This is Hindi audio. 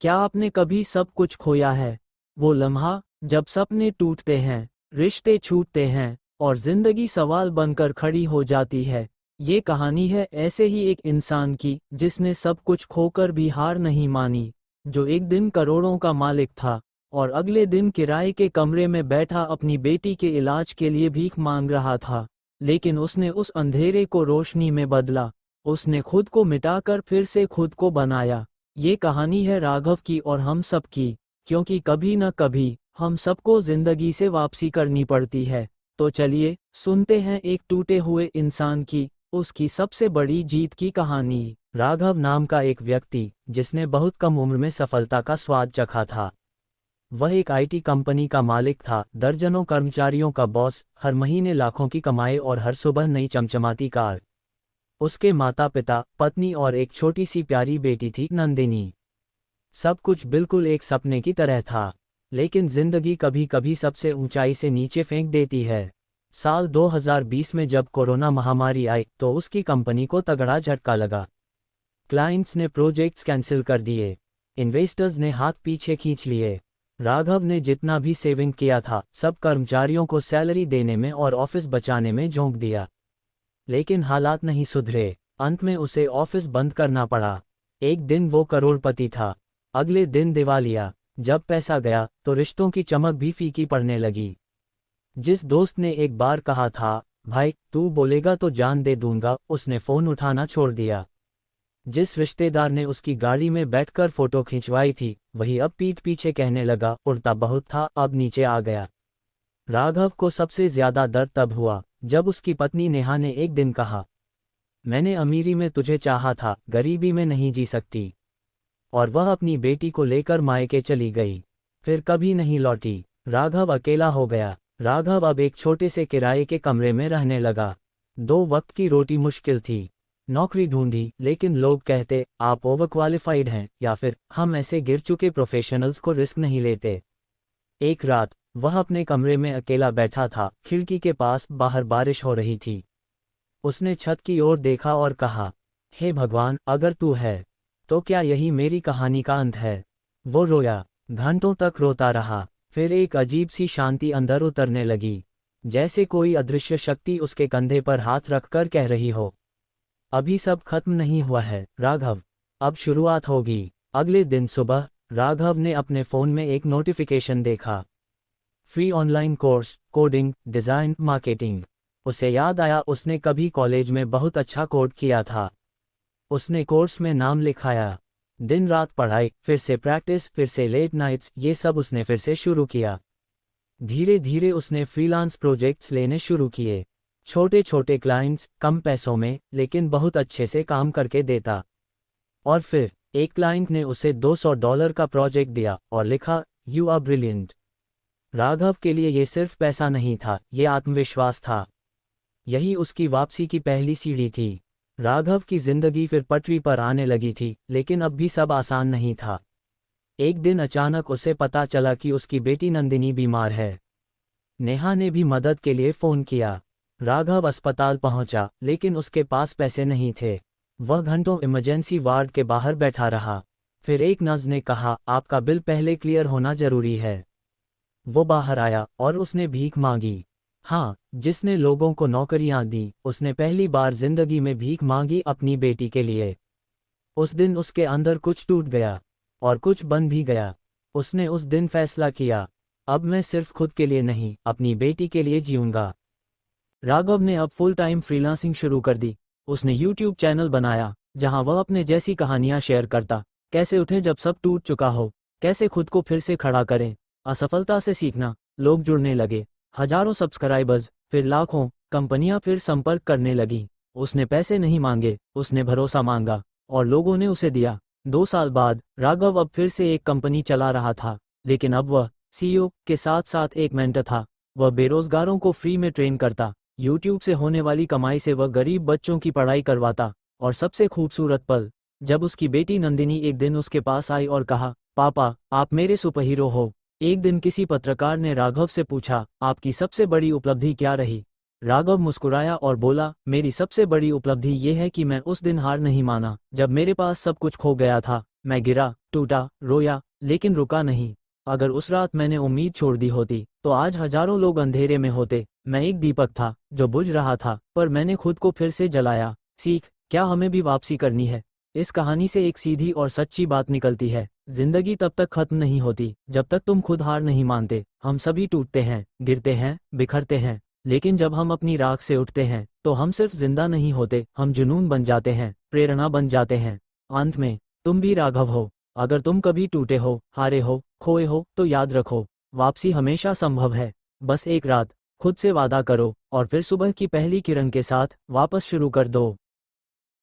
क्या आपने कभी सब कुछ खोया है? वो लम्हा जब सपने टूटते हैं, रिश्ते छूटते हैं और जिंदगी सवाल बनकर खड़ी हो जाती है। ये कहानी है ऐसे ही एक इंसान की जिसने सब कुछ खोकर भी हार नहीं मानी, जो एक दिन करोड़ों का मालिक था और अगले दिन किराए के कमरे में बैठा अपनी बेटी के इलाज के लिए भीख मांग रहा था। लेकिन उसने उस अंधेरे को रोशनी में बदला। उसने खुद को मिटाकर फिर से खुद को बनाया। ये कहानी है राघव की और हम सब की, क्योंकि कभी न कभी हम सबको जिंदगी से वापसी करनी पड़ती है। तो चलिए सुनते हैं एक टूटे हुए इंसान की, उसकी सबसे बड़ी जीत की कहानी। राघव नाम का एक व्यक्ति जिसने बहुत कम उम्र में सफलता का स्वाद चखा था। वह एक आईटी कंपनी का मालिक था, दर्जनों कर्मचारियों का बॉस, हर महीने लाखों की कमाई और हर सुबह नई चमचमाती कार। उसके माता पिता, पत्नी और एक छोटी सी प्यारी बेटी थी, नंदिनी। सब कुछ बिल्कुल एक सपने की तरह था। लेकिन जिंदगी कभी कभी सबसे ऊंचाई से नीचे फेंक देती है। साल 2020 में जब कोरोना महामारी आई तो उसकी कंपनी को तगड़ा झटका लगा। क्लाइंट्स ने प्रोजेक्ट्स कैंसिल कर दिए, इन्वेस्टर्स ने हाथ पीछे खींच लिए। राघव ने जितना भी सेविंग किया था सब कर्मचारियों को सैलरी देने में और ऑफिस बचाने में झोंक दिया। लेकिन हालात नहीं सुधरे। अंत में उसे ऑफिस बंद करना पड़ा। एक दिन वो करोड़पति था, अगले दिन दिवालिया। जब पैसा गया तो रिश्तों की चमक भी फीकी पड़ने लगी। जिस दोस्त ने एक बार कहा था, भाई तू बोलेगा तो जान दे दूंगा, उसने फ़ोन उठाना छोड़ दिया। जिस रिश्तेदार ने उसकी गाड़ी में बैठकर फोटो खिंचवाई थी, वही अब पीठ पीछे कहने लगा, उड़ता बहुत था अब नीचे आ गया। राघव को सबसे ज्यादा दर्द तब हुआ जब उसकी पत्नी नेहा ने एक दिन कहा, मैंने अमीरी में तुझे चाहा था, गरीबी में नहीं जी सकती। और वह अपनी बेटी को लेकर मायके चली गई, फिर कभी नहीं लौटी। राघव अकेला हो गया। राघव अब एक छोटे से किराए के कमरे में रहने लगा। 2 वक्त की रोटी मुश्किल थी। नौकरी ढूंढी, लेकिन लोग कहते आप ओवर क्वालिफाइड हैं, या फिर हम ऐसे गिर चुके प्रोफेशनल्स को रिस्क नहीं लेते। एक रात वह अपने कमरे में अकेला बैठा था, खिड़की के पास बाहर बारिश हो रही थी। उसने छत की ओर देखा और कहा, हे भगवान, अगर तू है तो क्या यही मेरी कहानी का अंत है। वो रोया, घंटों तक रोता रहा। फिर एक अजीब सी शांति अंदर उतरने लगी, जैसे कोई अदृश्य शक्ति उसके कंधे पर हाथ रखकर कह रही हो, अभी सब खत्म नहीं हुआ है राघव, अब शुरुआत होगी। अगले दिन सुबह राघव ने अपने फ़ोन में एक नोटिफिकेशन देखा, free online course, coding, design, marketing. उसे याद आया उसने कभी कॉलेज में बहुत अच्छा कोड किया था। उसने कोर्स में नाम लिखाया। दिन रात पढ़ाई, फिर से प्रैक्टिस, फिर से लेट नाइट्स, ये सब उसने फिर से शुरू किया। धीरे धीरे उसने फ्रीलांस प्रोजेक्ट्स लेने शुरू किए। छोटे छोटे क्लाइंट्स, कम पैसों में, लेकिन बहुत अच्छे से काम करके देता। और फिर एक क्लाइंट ने उसे $200 का प्रोजेक्ट दिया और लिखा, यू आर ब्रिलियंट। राघव के लिए ये सिर्फ पैसा नहीं था, ये आत्मविश्वास था। यही उसकी वापसी की पहली सीढ़ी थी। राघव की जिंदगी फिर पटरी पर आने लगी थी, लेकिन अब भी सब आसान नहीं था। एक दिन अचानक उसे पता चला कि उसकी बेटी नंदिनी बीमार है। नेहा ने भी मदद के लिए फ़ोन किया। राघव अस्पताल पहुंचा, लेकिन उसके पास पैसे नहीं थे। वह घंटों इमरजेंसी वार्ड के बाहर बैठा रहा। फिर एक नर्स ने कहा, आपका बिल पहले क्लियर होना जरूरी है। वो बाहर आया और उसने भीख मांगी। हाँ, जिसने लोगों को नौकरियां दी, उसने पहली बार जिंदगी में भीख मांगी अपनी बेटी के लिए। उस दिन उसके अंदर कुछ टूट गया और कुछ बन भी गया। उसने उस दिन फैसला किया, अब मैं सिर्फ खुद के लिए नहीं, अपनी बेटी के लिए जीऊंगा। राघव ने अब फुल टाइम फ्रीलांसिंग शुरू कर दी। उसने यूट्यूब चैनल बनाया जहां वह अपने जैसी कहानियां शेयर करता, कैसे उठे जब सब टूट चुका हो, कैसे खुद को फिर से खड़ा करें, असफलता से सीखना। लोग जुड़ने लगे, हजारों सब्सक्राइबर्स, फिर लाखों। कंपनियां फिर संपर्क करने लगी। उसने पैसे नहीं मांगे, उसने भरोसा मांगा और लोगों ने उसे दिया। 2 साल बाद राघव अब फिर से एक कंपनी चला रहा था, लेकिन अब वह सीईओ के साथ साथ एक मेंटर था। वह बेरोजगारों को फ्री में ट्रेन करता, यूट्यूब से होने वाली कमाई से वह गरीब बच्चों की पढ़ाई करवाता। और सबसे खूबसूरत पल, जब उसकी बेटी नंदिनी एक दिन उसके पास आई और कहा, पापा आप मेरे सुपरहीरो हो। एक दिन किसी पत्रकार ने राघव से पूछा, आपकी सबसे बड़ी उपलब्धि क्या रही? राघव मुस्कुराया और बोला, मेरी सबसे बड़ी उपलब्धि ये है कि मैं उस दिन हार नहीं माना, जब मेरे पास सब कुछ खो गया था। मैं गिरा, टूटा, रोया, लेकिन रुका नहीं। अगर उस रात मैंने उम्मीद छोड़ दी होती तो आज हजारों लोग अंधेरे में होते। मैं एक दीपक था जो बुझ रहा था, पर मैंने खुद को फिर से जलाया। सीख, क्या हमें भी वापसी करनी है? इस कहानी से एक सीधी और सच्ची बात निकलती है, जिंदगी तब तक खत्म नहीं होती जब तक तुम खुद हार नहीं मानते। हम सभी टूटते हैं, गिरते हैं, बिखरते हैं, लेकिन जब हम अपनी राख से उठते हैं तो हम सिर्फ जिंदा नहीं होते, हम जुनून बन जाते हैं, प्रेरणा बन जाते हैं। अंत में तुम भी राघव हो। अगर तुम कभी टूटे हो, हारे हो, खोए हो, तो याद रखो, वापसी हमेशा संभव है। बस एक रात खुद से वादा करो और फिर सुबह की पहली किरण के साथ वापस शुरू कर दो।